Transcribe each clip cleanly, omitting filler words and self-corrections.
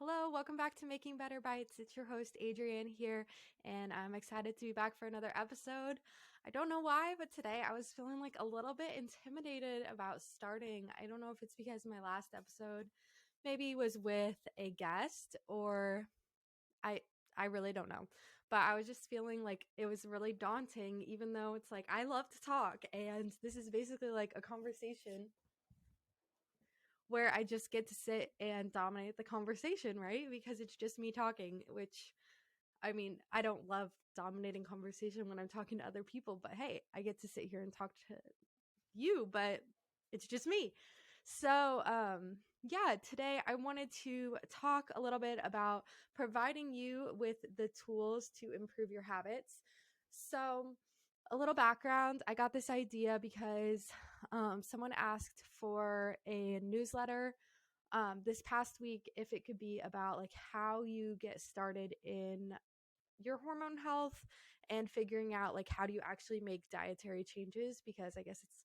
Hello, welcome back to Making Better Bites. It's your host, Adrienne, here, and I'm excited to be back for another episode. I don't know why, but today I was feeling like a little bit intimidated about starting. I don't know if it's because my last episode maybe was with a guest or I I really don't know. But I was just feeling like it was really daunting, even though it's like I love to talk, and this is basically like a conversation where I just get to sit and dominate the conversation, right? Because it's just me talking, which I mean, I don't love dominating conversation when I'm talking to other people, but hey, I get to sit here and talk to you, but it's just me. So, yeah, today I wanted to talk a little bit about providing you with the tools to improve your habits. So, a little background, I got this idea because someone asked for a newsletter this past week if it could be about like how you get started in your hormone health and figuring out like how do you actually make dietary changes, because I guess it's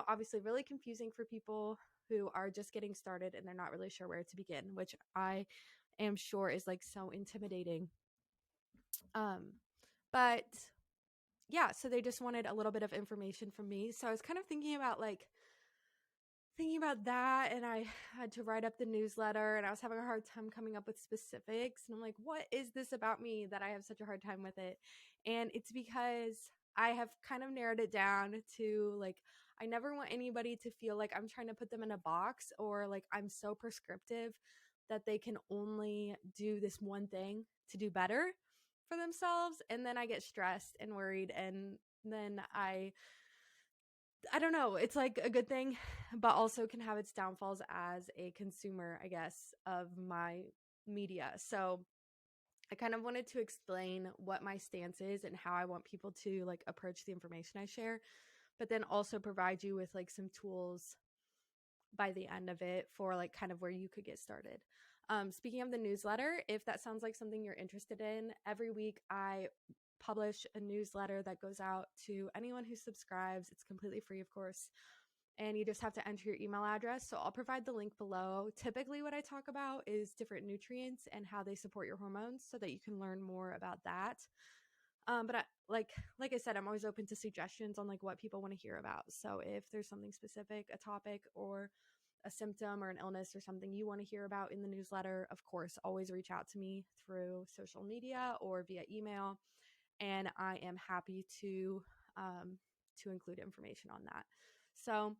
obviously really confusing for people who are just getting started and they're not really sure where to begin, which I am sure is like so intimidating. But yeah, so they just wanted a little bit of information from me. So I was kind of thinking about that, and I had to write up the newsletter, and I was having a hard time coming up with specifics, and I'm like, what is this about me that I have such a hard time with it? And it's because I have kind of narrowed it down to like I never want anybody to feel like I'm trying to put them in a box, or like I'm so prescriptive that they can only do this one thing to do better for themselves, and then I get stressed and worried, and then I don't know. It's like a good thing, but also can have its downfalls as a consumer, I guess, of my media. So I kind of wanted to explain what my stance is and how I want people to like approach the information I share, but then also provide you with like some tools by the end of it for like kind of where you could get started. Speaking of the newsletter, if that sounds like something you're interested in, every week I publish a newsletter that goes out to anyone who subscribes. It's completely free, of course, and you just have to enter your email address. So I'll provide the link below. Typically, what I talk about is different nutrients and how they support your hormones so that you can learn more about that. But like I said, I'm always open to suggestions on like what people want to hear about. So if there's something specific, a topic or a symptom or an illness or something you want to hear about in the newsletter, of course, always reach out to me through social media or via email, and I am happy to include information on that. So,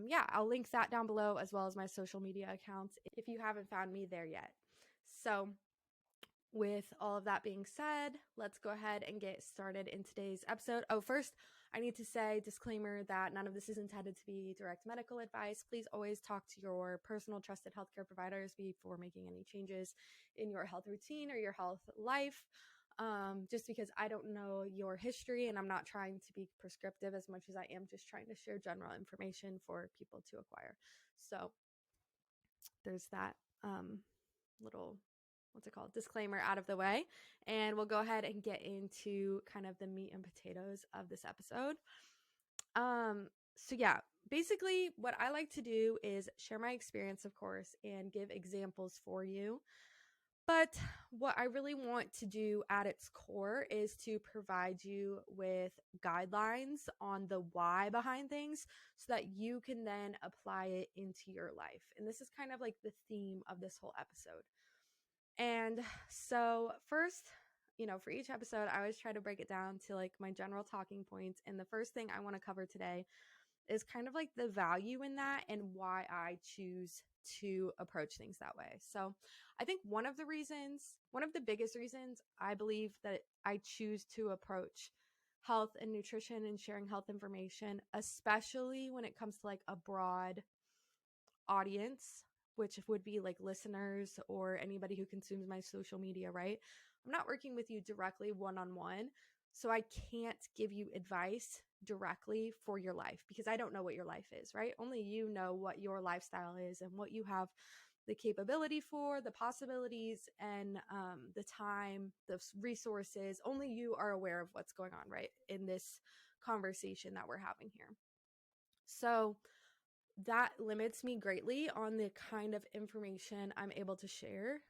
yeah, I'll link that down below as well as my social media accounts if you haven't found me there yet. So, with all of that being said, let's go ahead and get started in today's episode. Oh, first, I need to say disclaimer that none of this is intended to be direct medical advice. Please always talk to your personal trusted healthcare providers before making any changes in your health routine or your health life. Just because I don't know your history and I'm not trying to be prescriptive as much as I am just trying to share general information for people to acquire. So there's that little what's it called disclaimer out of the way, and we'll go ahead and get into kind of the meat and potatoes of this episode. So yeah, basically what I like to do is share my experience, of course, and give examples for you. But what I really want to do at its core is to provide you with guidelines on the why behind things so that you can then apply it into your life. And this is kind of like the theme of this whole episode. And so, first, for each episode, I always try to break it down to like my general talking points. And the first thing I want to cover today is kind of like the value in that and why I choose to approach things that way. So, I think one of the biggest reasons I believe that I choose to approach health and nutrition and sharing health information, especially when it comes to like a broad audience, which would be like listeners or anybody who consumes my social media, right? I'm not working with you directly one on one. So I can't give you advice directly for your life because I don't know what your life is, right? Only you know what your lifestyle is and what you have the capability for, the possibilities, and the time, the resources. Only you are aware of what's going on, right? In this conversation that we're having here. So, that limits me greatly on the kind of information I'm able to share,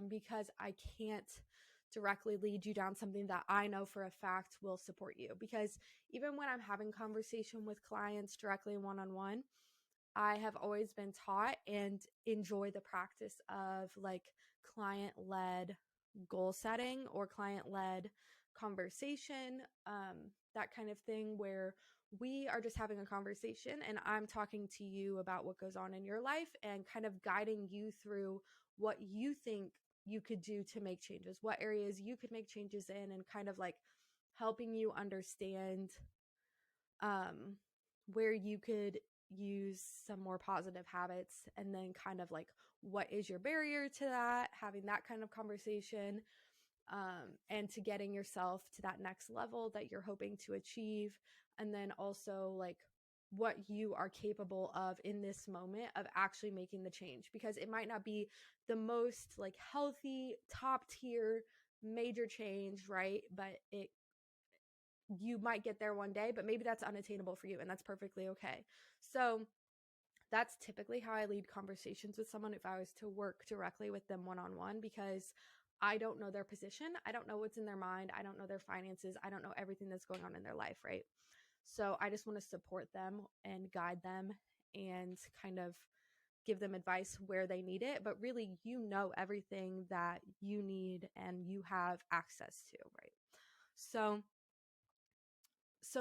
because I can't directly lead you down something that I know for a fact will support you. Because even when I'm having conversation with clients directly one-on-one, I have always been taught and enjoy the practice of like client-led goal setting or client-led conversation, that kind of thing where we are just having a conversation and I'm talking to you about what goes on in your life and kind of guiding you through what you think you could do to make changes, what areas you could make changes in, and kind of like helping you understand um, where you could use some more positive habits, and then kind of like what is your barrier to that, having that kind of conversation, and to getting yourself to that next level that you're hoping to achieve. And then also like what you are capable of in this moment of actually making the change, because it might not be the most like healthy top tier major change, right? But it you might get there one day, but maybe that's unattainable for you, and that's perfectly okay. So that's typically how I lead conversations with someone if I was to work directly with them one-on-one, because I don't know their position. I don't know what's in their mind. I don't know their finances. I don't know everything that's going on in their life, right? So I just want to support them and guide them and kind of give them advice where they need it. But really, you know everything that you need and you have access to, right? So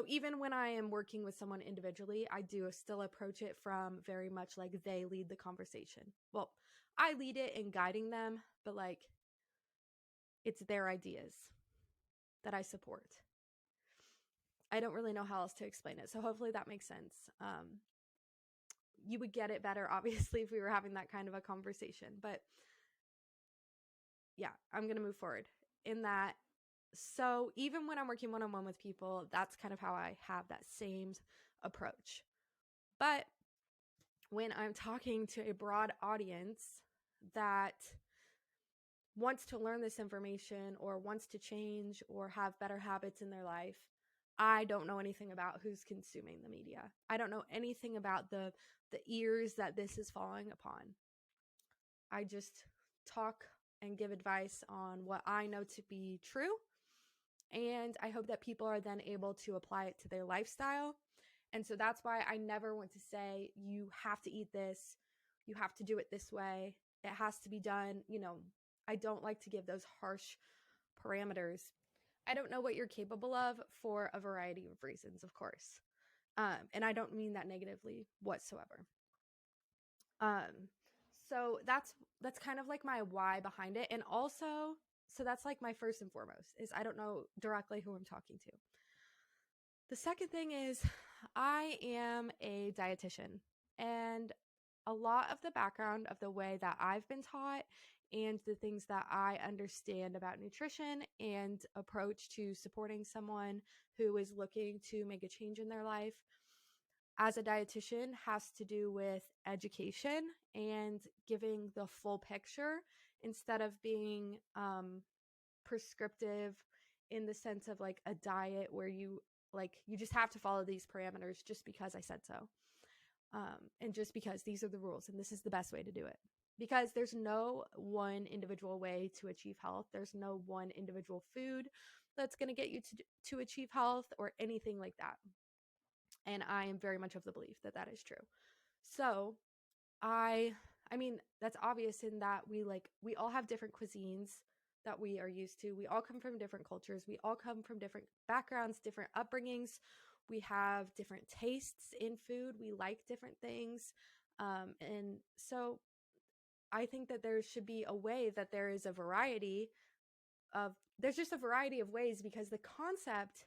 even when I am working with someone individually, I do still approach it from very much like they lead the conversation. Well, I lead it in guiding them, but like it's their ideas that I support. I don't really know how else to explain it. So hopefully that makes sense. You would get it better, obviously, if we were having that kind of a conversation. But yeah, I'm going to move forward in that. So even when I'm working one-on-one with people, that's kind of how I have that same approach. But when I'm talking to a broad audience that wants to learn this information or wants to change or have better habits in their life, I don't know anything about who's consuming the media. I don't know anything about the ears that this is falling upon. I just talk and give advice on what I know to be true. And I hope that people are then able to apply it to their lifestyle. And so that's why I never want to say, you have to eat this, you have to do it this way, it has to be done. I don't like to give those harsh parameters. I don't know what you're capable of for a variety of reasons, of course. And I don't mean that negatively whatsoever. So that's kind of like my why behind it. And also, so that's like my first and foremost is I don't know directly who I'm talking to. The second thing is I am a dietitian, and a lot of the background of the way that I've been taught and the things that I understand about nutrition and approach to supporting someone who is looking to make a change in their life as a dietitian has to do with education and giving the full picture instead of being prescriptive in the sense of like a diet where you just have to follow these parameters just because I said so. And just because these are the rules and this is the best way to do it. Because there's no one individual way to achieve health. There's no one individual food that's going to get you to achieve health or anything like that. And I am very much of the belief that that is true. So I mean, that's obvious in that we all have different cuisines that we are used to. We all come from different cultures. We all come from different backgrounds, different upbringings. We have different tastes in food. We like different things. And so I think that there should be a way that there is a variety there's just a variety of ways, because the concept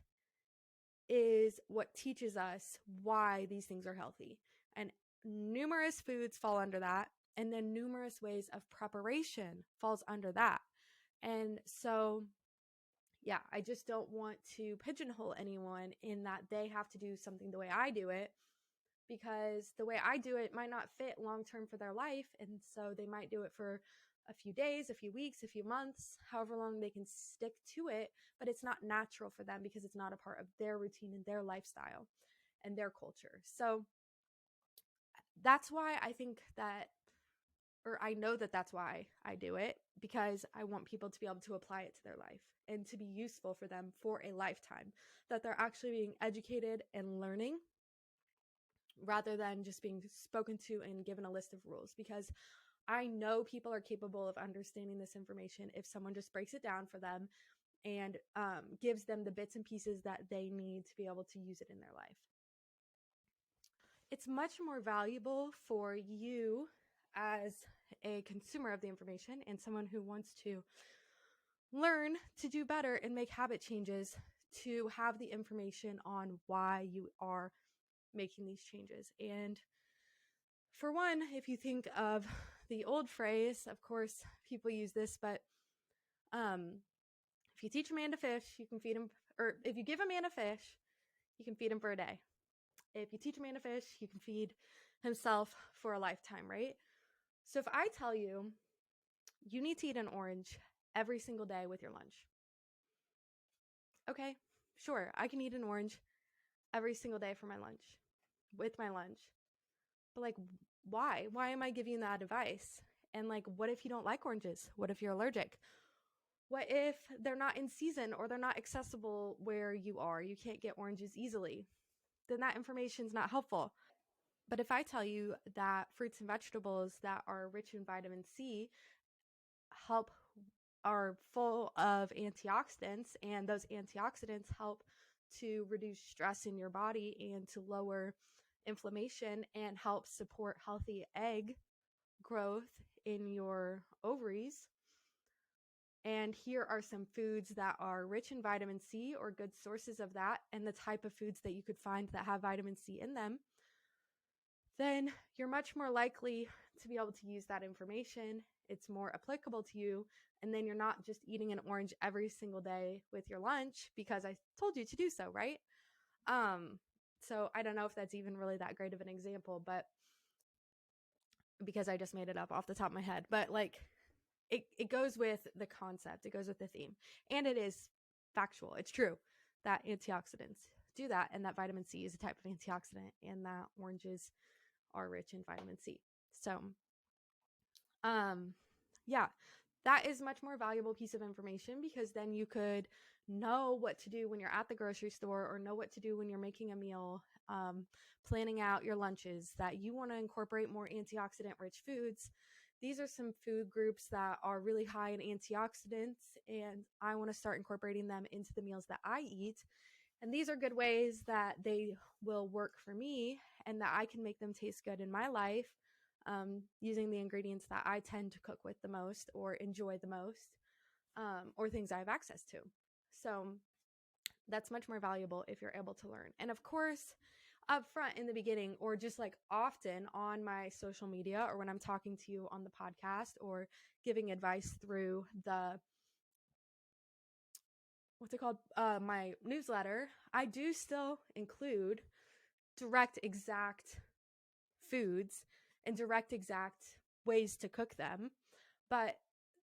is what teaches us why these things are healthy. And numerous foods fall under that. And then numerous ways of preparation falls under that. And so, yeah, I just don't want to pigeonhole anyone in that they have to do something the way I do it, because the way I do it might not fit long term for their life. And so they might do it for a few days, a few weeks, a few months, however long they can stick to it, but it's not natural for them because it's not a part of their routine and their lifestyle and their culture. So that's why I think that, or I know that that's why I do it, because I want people to be able to apply it to their life and to be useful for them for a lifetime, that they're actually being educated and learning rather than just being spoken to and given a list of rules. Because I know people are capable of understanding this information if someone just breaks it down for them and gives them the bits and pieces that they need to be able to use it in their life. It's much more valuable for you as a consumer of the information and someone who wants to learn to do better and make habit changes to have the information on why you are making these changes. And for one, if you think of the old phrase, of course, people use this, but if you teach a man to fish, you can feed him, or if you give a man a fish, you can feed him for a day. If you teach a man to fish, you can feed himself for a lifetime, right? So if I tell you, you need to eat an orange every single day with your lunch. Okay, sure, I can eat an orange every single day for my lunch, with my lunch. But like, why? Why am I giving that advice? And like, what if you don't like oranges? What if you're allergic? What if they're not in season or they're not accessible where you are? You can't get oranges easily. Then that information is not helpful. But if I tell you that fruits and vegetables that are rich in vitamin C help are full of antioxidants, and those antioxidants help to reduce stress in your body and to lower inflammation and help support healthy egg growth in your ovaries. And here are some foods that are rich in vitamin C or good sources of that, and the type of foods that you could find that have vitamin C in them. Then you're much more likely to be able to use that information. It's more applicable to you. And then you're not just eating an orange every single day with your lunch because I told you to do so, right? So I don't know if that's even really that great of an example, but because I just made it up off the top of my head. But like, it goes with the concept. It goes with the theme. And it is factual. It's true that antioxidants do that, and that vitamin C is a type of antioxidant, and that oranges are rich in vitamin C. So, yeah, that is much more valuable piece of information, because then you could know what to do when you're at the grocery store, or know what to do when you're making a meal, planning out your lunches, that you want to incorporate more antioxidant rich foods. These are some food groups that are really high in antioxidants, and I want to start incorporating them into the meals that I eat. And these are good ways that they will work for me and that I can make them taste good in my life, using the ingredients that I tend to cook with the most or enjoy the most, or things I have access to. So that's much more valuable if you're able to learn. And of course, up front in the beginning, or just like often on my social media, or when I'm talking to you on the podcast, or giving advice through the my newsletter, I do still include direct exact foods and direct exact ways to cook them. But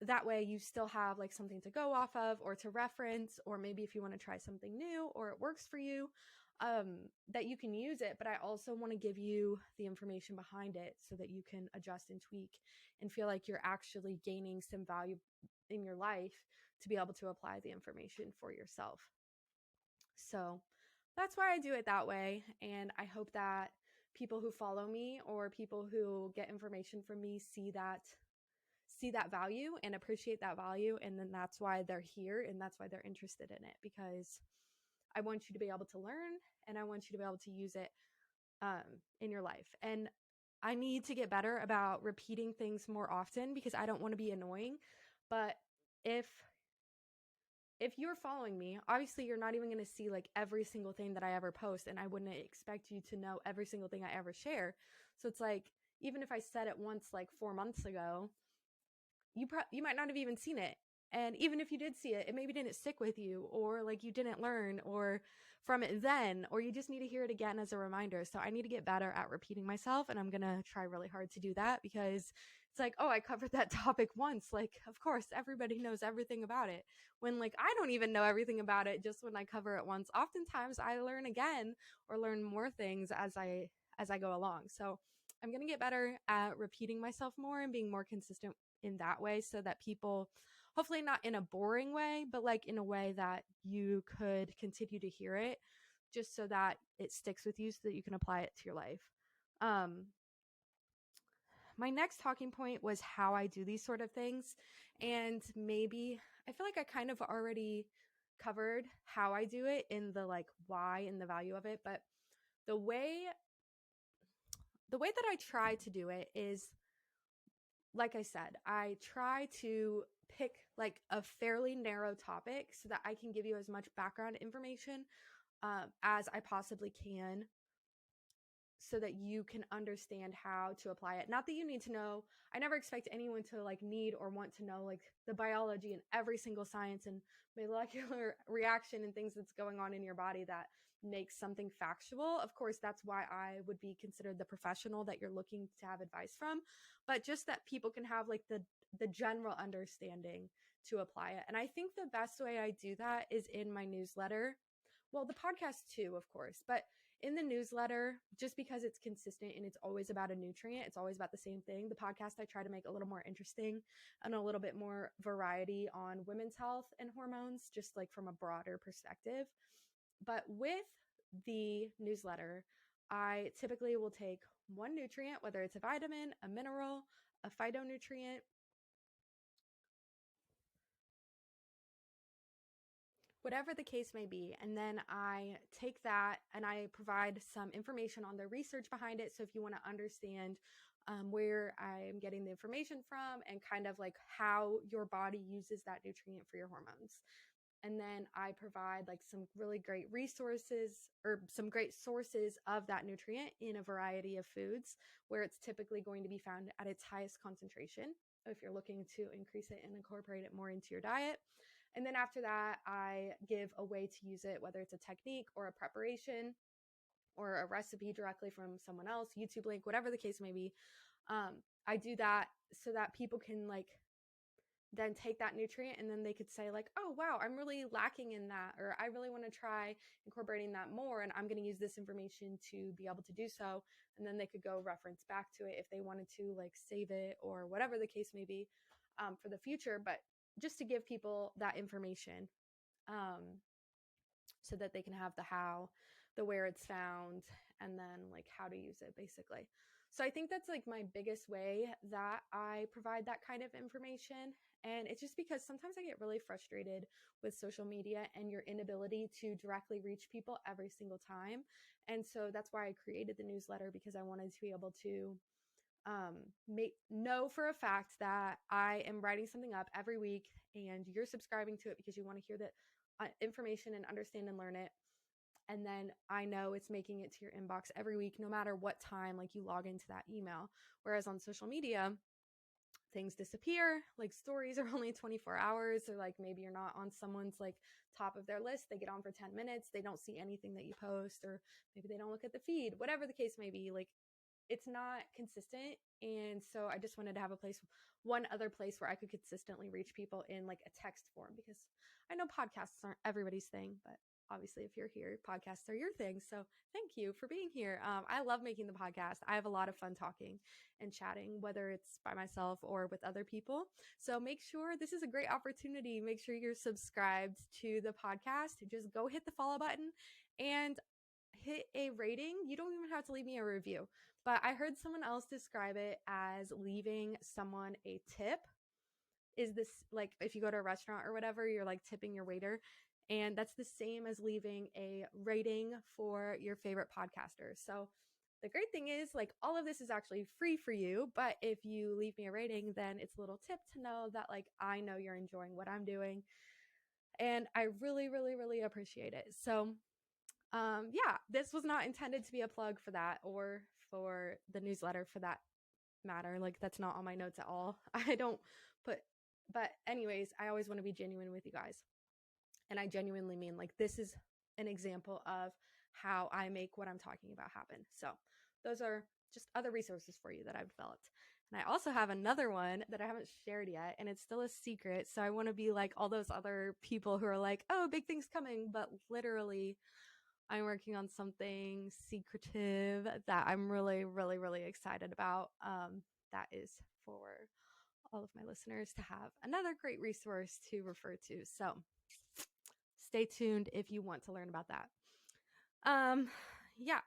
that way you still have like something to go off of or to reference, or maybe if you want to try something new or it works for you, that you can use it. But I also want to give you the information behind it so that you can adjust and tweak and feel like you're actually gaining some value in your life to be able to apply the information for yourself. So that's why I do it that way. And I hope that people who follow me or people who get information from me see that value and appreciate that value. And then that's why they're here, and that's why they're interested in it, because I want you to be able to learn, and I want you to be able to use it in your life. And I need to get better about repeating things more often, because I don't want to be annoying. But if you're following me, obviously you're not even going to see like every single thing that I ever post, and I wouldn't expect you to know every single thing I ever share. So it's like, even if I said it once like 4 months ago, you might not have even seen it. And even if you did see it, it maybe didn't stick with you, or like you didn't learn or from it then, or you just need to hear it again as a reminder. So I need to get better at repeating myself, and I'm going to try really hard to do that, because it's like, oh, I covered that topic once. Like, of course, everybody knows everything about it, when like I don't even know everything about it just when I cover it once. Oftentimes I learn again or learn more things as I go along. So I'm going to get better at repeating myself more and being more consistent in that way, so that people, hopefully not in a boring way, but like in a way that you could continue to hear it, just so that it sticks with you so that you can apply it to your life. Um, my next talking point was how I do these sort of things. And maybe I feel like I kind of already covered how I do it in the like why and the value of it. But the way that I try to do it is, like I said, I try to pick like a fairly narrow topic so that I can give you as much background information as I possibly can, so that you can understand how to apply it. Not that you need to know. I never expect anyone to like need or want to know like the biology and every single science and molecular reaction and things that's going on in your body that makes something factual. Of course, that's why I would be considered the professional that you're looking to have advice from, but just that people can have like the general understanding to apply it. And I think the best way I do that is in my newsletter. Well, the podcast too, of course, but in the newsletter, just because it's consistent and it's always about a nutrient, it's always about the same thing. The podcast, I try to make a little more interesting and a little bit more variety on women's health and hormones, just like from a broader perspective. But with the newsletter, I typically will take one nutrient, whether it's a vitamin, a mineral, a phytonutrient, whatever the case may be. And then I take that and I provide some information on the research behind it. So if you want to understand where I'm getting the information from and kind of like how your body uses that nutrient for your hormones. And then I provide like some really great resources or some great sources of that nutrient in a variety of foods where it's typically going to be found at its highest concentration if you're looking to increase it and incorporate it more into your diet. And then after that, I give a way to use it, whether it's a technique or a preparation or a recipe directly from someone else, YouTube link, whatever the case may be. I do that so that people can like then take that nutrient and then they could say like, oh, wow, I'm really lacking in that, or I really want to try incorporating that more. And I'm going to use this information to be able to do so. And then they could go reference back to it if they wanted to like save it or whatever the case may be for the future. But just to give people that information so that they can have the how, the where it's found, and then like how to use it basically. So I think that's like my biggest way that I provide that kind of information. And it's just because sometimes I get really frustrated with social media and your inability to directly reach people every single time. And so that's why I created the newsletter, because I wanted to be able to know for a fact that I am writing something up every week and you're subscribing to it because you want to hear that information and understand and learn it. And then I know it's making it to your inbox every week, no matter what time like you log into that email. Whereas on social media, things disappear, like stories are only 24 hours, or like maybe you're not on someone's like top of their list, they get on for 10 minutes, they don't see anything that you post, or maybe they don't look at the feed, whatever the case may be. Like it's not consistent. And so I just wanted to have one other place where I could consistently reach people in like a text form, because I know podcasts aren't everybody's thing, but obviously if you're here, podcasts are your thing. So thank you for being here. I love making the podcast. I have a lot of fun talking and chatting, whether it's by myself or with other people. So make sure this is a great opportunity. Make sure you're subscribed to the podcast. Just go hit the follow button and hit a rating. You don't even have to leave me a review, but I heard someone else describe it as leaving someone a tip. Is this like if you go to a restaurant or whatever, you're like tipping your waiter? And that's the same as leaving a rating for your favorite podcaster. So the great thing is like all of this is actually free for you, but if you leave me a rating, then it's a little tip to know that like I know you're enjoying what I'm doing. And I really, really, really appreciate it. So yeah, this was not intended to be a plug for that or for the newsletter for that matter. Like that's not on my notes at all. I don't put, but anyways, I always want to be genuine with you guys. And I genuinely mean like this is an example of how I make what I'm talking about happen. So those are just other resources for you that I've developed. And I also have another one that I haven't shared yet, and it's still a secret. So I want to be like all those other people who are like, oh, big things coming, but literally I'm working on something secretive that I'm really, really, really excited about. That is for all of my listeners to have another great resource to refer to. So stay tuned if you want to learn about that. Yeah.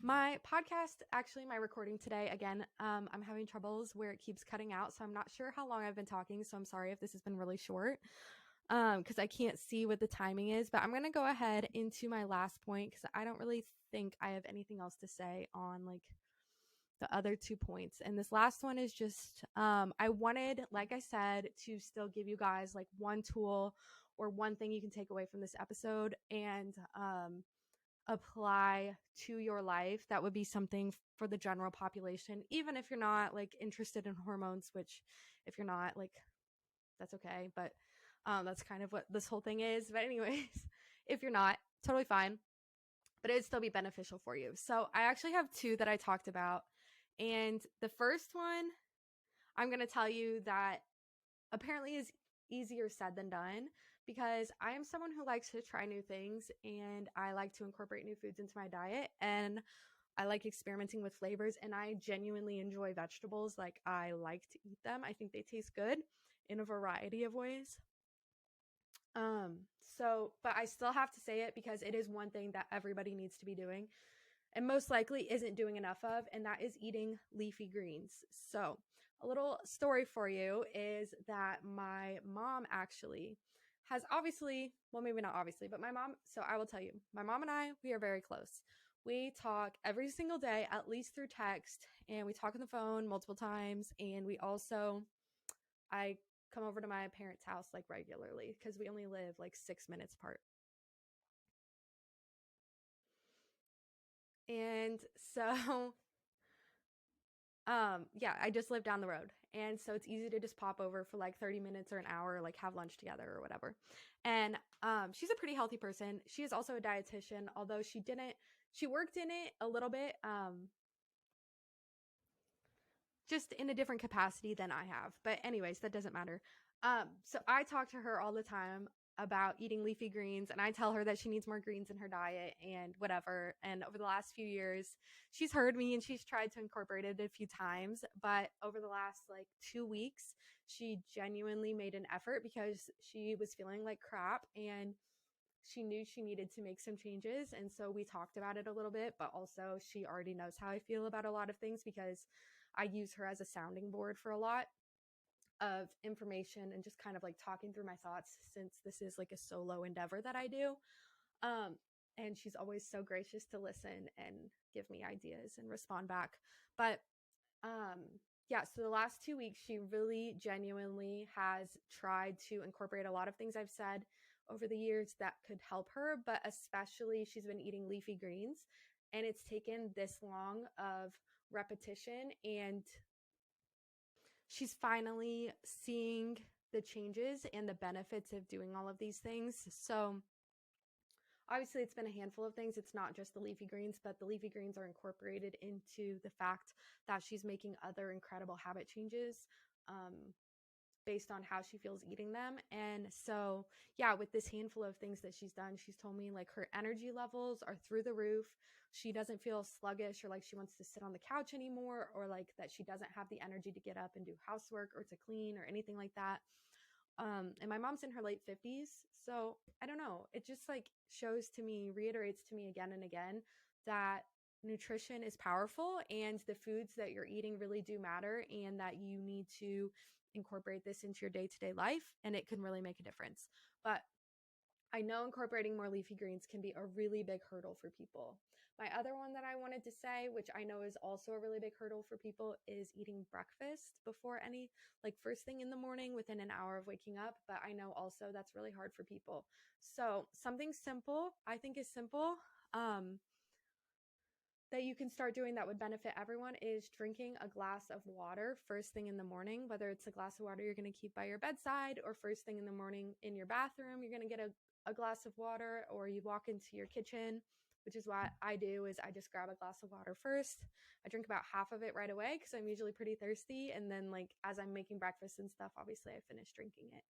My podcast, actually, my recording today, again, I'm having troubles where it keeps cutting out. So I'm not sure how long I've been talking. So I'm sorry if this has been really short because I can't see what the timing is. But I'm going to go ahead into my last point because I don't really think I have anything else to say on like the other 2 points. And this last one is just, I wanted, like I said, to still give you guys like one tool or one thing you can take away from this episode and apply to your life. That would be something for the general population, even if you're not like interested in hormones, which if you're not, like, that's okay. But that's kind of what this whole thing is. But anyways, if you're not, totally fine. But it'd still be beneficial for you. So I actually have 2 that I talked about. And the first one, I'm going to tell you that apparently is easier said than done because I am someone who likes to try new things and I like to incorporate new foods into my diet and I like experimenting with flavors and I genuinely enjoy vegetables. Like I like to eat them. I think they taste good in a variety of ways. But I still have to say it because it is one thing that everybody needs to be doing and most likely isn't doing enough of, and that is eating leafy greens. So, a little story for you is that my mom actually has obviously, well, maybe not obviously, but my mom, so I will tell you, my mom and I, we are very close. We talk every single day, at least through text, and we talk on the phone multiple times. And I come over to my parents' house like regularly because we only live like 6 minutes apart. And so yeah, I just live down the road. And so it's easy to just pop over for like 30 minutes or an hour, like have lunch together or whatever. And she's a pretty healthy person. She is also a dietitian, although she worked in it a little bit, just in a different capacity than I have. But anyways, that doesn't matter. So I talk to her all the time about eating leafy greens and I tell her that she needs more greens in her diet and whatever. And over the last few years, she's heard me and she's tried to incorporate it a few times. But over the last like 2 weeks, she genuinely made an effort because she was feeling like crap and she knew she needed to make some changes. And so we talked about it a little bit, but also she already knows how I feel about a lot of things because I use her as a sounding board for a lot of information and just kind of like talking through my thoughts since this is like a solo endeavor that I do. Um, and she's always so gracious to listen and give me ideas and respond back. But um, yeah, so the last 2 weeks, she really genuinely has tried to incorporate a lot of things I've said over the years that could help her, but especially she's been eating leafy greens. And it's taken this long of repetition and she's finally seeing the changes and the benefits of doing all of these things. So obviously it's been a handful of things. It's not just the leafy greens, but the leafy greens are incorporated into the fact that she's making other incredible habit changes based on how she feels eating them. And so, yeah, with this handful of things that she's done, she's told me like her energy levels are through the roof. She doesn't feel sluggish or like she wants to sit on the couch anymore, or like that she doesn't have the energy to get up and do housework or to clean or anything like that. And my mom's in her late 50s. So I don't know. It just like shows to me, reiterates to me again and again that nutrition is powerful and the foods that you're eating really do matter and that you need to incorporate this into your day-to-day life and it can really make a difference. But I know incorporating more leafy greens can be a really big hurdle for people. My other one that I wanted to say, which I know is also a really big hurdle for people, is eating breakfast before like first thing in the morning within an hour of waking up. But I know also that's really hard for people. So something simple, I think is simple, that you can start doing that would benefit everyone is drinking a glass of water first thing in the morning, whether it's a glass of water you're going to keep by your bedside or first thing in the morning in your bathroom, you're going to get a glass of water or you walk into your kitchen, which is what I do is I just grab a glass of water first. I drink about half of it right away because I'm usually pretty thirsty. And then like as I'm making breakfast and stuff, obviously I finish drinking it.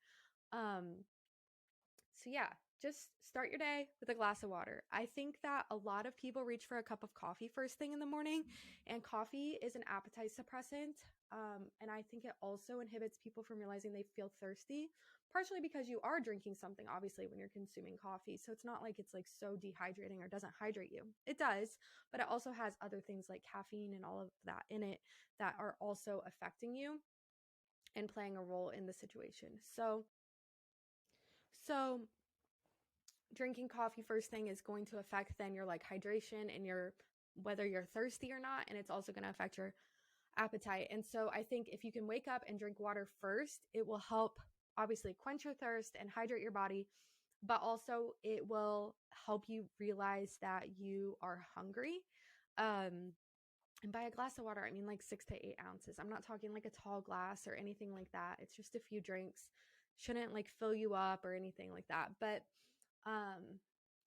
So yeah, just start your day with a glass of water. I think that a lot of people reach for a cup of coffee first thing in the morning, and coffee is an appetite suppressant. And I think it also inhibits people from realizing they feel thirsty, partially because you are drinking something, obviously, when you're consuming coffee. So it's not like it's like so dehydrating or doesn't hydrate you. It does, but it also has other things like caffeine and all of that in it that are also affecting you and playing a role in the situation. So drinking coffee first thing is going to affect then your like hydration and your whether you're thirsty or not, and it's also going to affect your appetite. And so I think if you can wake up and drink water first, it will help obviously quench your thirst and hydrate your body, but also it will help you realize that you are hungry. And by a glass of water, I mean like 6 to 8 ounces. I'm not talking like a tall glass or anything like that. It's just a few drinks. Shouldn't like fill you up or anything like that. But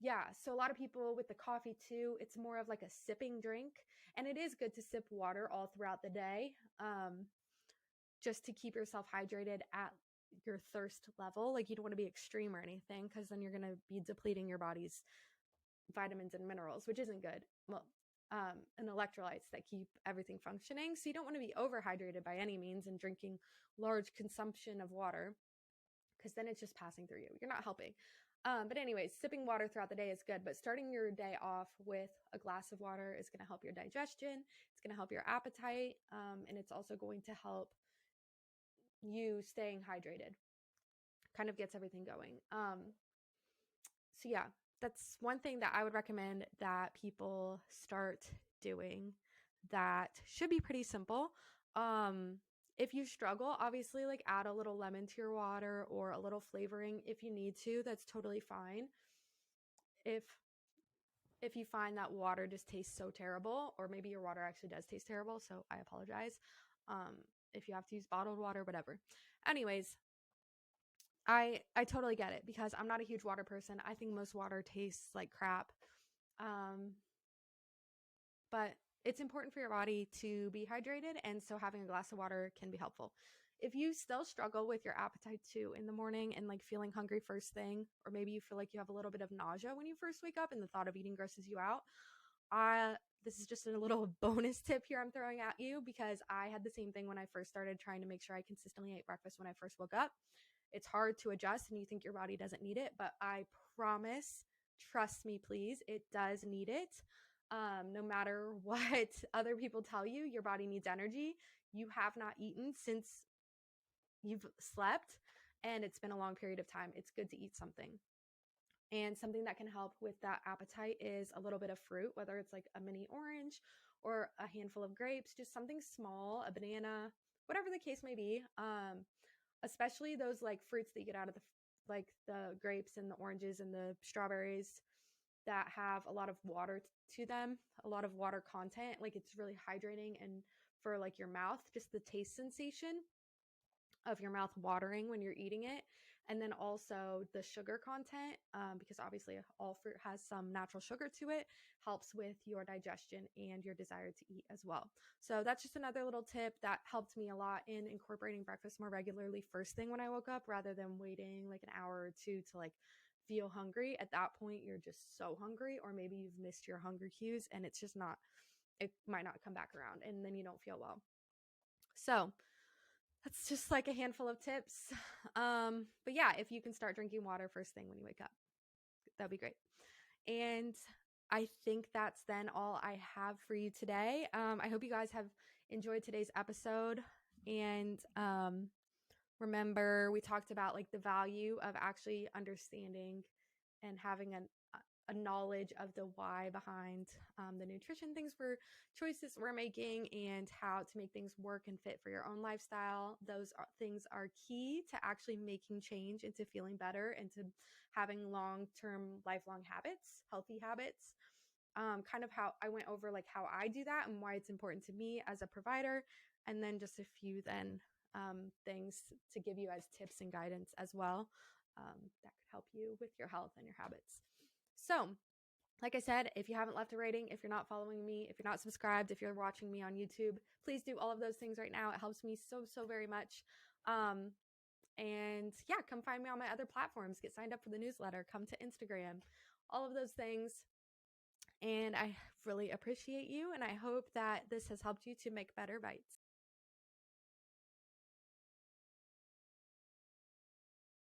yeah, so a lot of people with the coffee too, it's more of like a sipping drink. And it is good to sip water all throughout the day, just to keep yourself hydrated at your thirst level. Like you don't want to be extreme or anything, because then you're going to be depleting your body's vitamins and minerals, which isn't good. Well, and electrolytes that keep everything functioning. So you don't want to be overhydrated by any means and drinking large consumption of water, because then it's just passing through you. You're not helping. But anyways, sipping water throughout the day is good, but starting your day off with a glass of water is going to help your digestion. It's going to help your appetite. And it's also going to help you staying hydrated. Kind of gets everything going. So yeah, that's one thing that I would recommend that people start doing that should be pretty simple. If you struggle, obviously like add a little lemon to your water or a little flavoring if you need to. That's totally fine. If you find that water just tastes so terrible, or maybe your water actually does taste terrible, so I apologize. If you have to use bottled water, whatever. Anyways, I totally get it, because I'm not a huge water person. I think most water tastes like crap. Um, but it's important for your body to be hydrated, and so having a glass of water can be helpful. If you still struggle with your appetite too in the morning and like feeling hungry first thing, or maybe you feel like you have a little bit of nausea when you first wake up and the thought of eating grosses you out, this is just a little bonus tip here I'm throwing at you, because I had the same thing when I first started trying to make sure I consistently ate breakfast when I first woke up. It's hard to adjust and you think your body doesn't need it, but I promise, trust me, please, it does need it. No matter what other people tell you, your body needs energy. You have not eaten since you've slept, and it's been a long period of time. It's good to eat something. And something that can help with that appetite is a little bit of fruit, whether it's like a mini orange or a handful of grapes, just something small, a banana, whatever the case may be. Especially those like fruits that you get out of the grapes and the oranges and the strawberries that have a lot of water to them, a lot of water content. Like it's really hydrating, and for like your mouth, just the taste sensation of your mouth watering when you're eating it. And then also the sugar content, because obviously all fruit has some natural sugar to it, helps with your digestion and your desire to eat as well. So that's just another little tip that helped me a lot in incorporating breakfast more regularly first thing when I woke up, rather than waiting like an hour or two to like feel hungry. At that point, you're just so hungry, or maybe you've missed your hunger cues and it's just not, it might not come back around, and then you don't feel well. So that's just like a handful of tips. But yeah, if you can start drinking water first thing when you wake up, that'd be great. And I think that's then all I have for you today. I hope you guys have enjoyed today's episode. And remember, we talked about like the value of actually understanding and having a knowledge of the why behind the nutrition things for choices we're making, and how to make things work and fit for your own lifestyle. Things are key to actually making change into feeling better and to having long-term, lifelong habits, healthy habits. Kind of how I went over like how I do that and why it's important to me as a provider, and then just a few things to give you as tips and guidance as well, that could help you with your health and your habits. So, like I said, if you haven't left a rating, if you're not following me, if you're not subscribed, if you're watching me on YouTube, please do all of those things right now. It helps me so, so very much. And yeah, come find me on my other platforms. Get signed up for the newsletter. Come to Instagram. All of those things. And I really appreciate you. And I hope that this has helped you to make better bites.